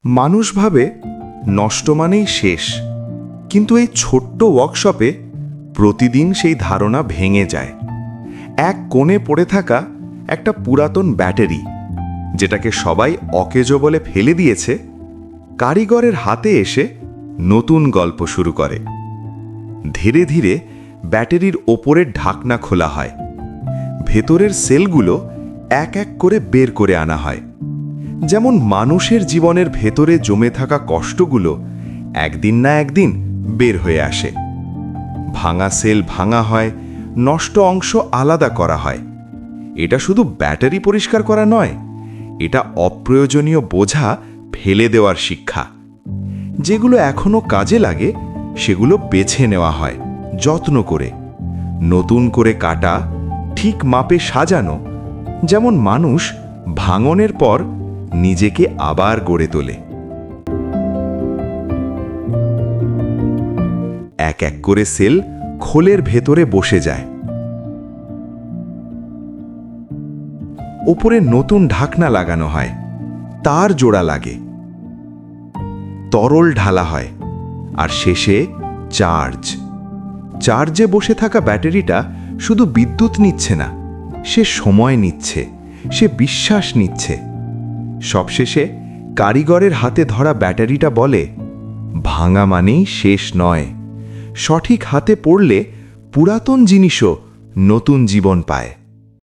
মানুষ ভাবে নষ্ট মানেই শেষ, কিন্তু এই ছোট্ট ওয়ার্কশপে প্রতিদিন সেই ধারণা ভেঙে যায়। এক কোণে পড়ে থাকা একটা পুরাতন ব্যাটারি, যেটাকে সবাই অকেজো বলে ফেলে দিয়েছে, কারিগরের হাতে এসে নতুন গল্প শুরু করে। ধীরে ধীরে ব্যাটারির ওপরের ঢাকনা খোলা হয়, ভেতরের সেলগুলো এক এক করে বের করে আনা হয়। যেমন মানুষের জীবনের ভেতরে জমে থাকা কষ্টগুলো একদিন না একদিন বের হয়ে আসে। ভাঙা সেল ভাঙা হয়, নষ্ট অংশ আলাদা করা হয়। এটা শুধু ব্যাটারি পরিষ্কার করা নয়, এটা অপ্রয়োজনীয় বোঝা ফেলে দেওয়ার শিক্ষা। যেগুলো এখনো কাজে লাগে সেগুলো বেছে নেওয়া হয় যত্ন করে, নতুন করে কাটা, ঠিক মাপে সাজানো, যেমন মানুষ ভাঙনের পর নিজেকে আবার গড়ে তোলে। এক এক করে সেল খোলের ভেতরে বসে যায়। ওপরে নতুন ঢাকনা লাগানো হয়, তার জোড়া লাগে, তরল ঢালা হয়, আর শেষে চার্জে বসে থাকা ব্যাটারিটা শুধু বিদ্যুৎ নিচ্ছে না, সে সময় নিচ্ছে, সে বিশ্বাস নিচ্ছে। সবশেষে কারিগরের হাতে ধরা ব্যাটারিটা বলে, ভাঙা মানেই শেষ নয়, সঠিক হাতে পড়লে পুরাতন জিনিসও নতুন জীবন পায়।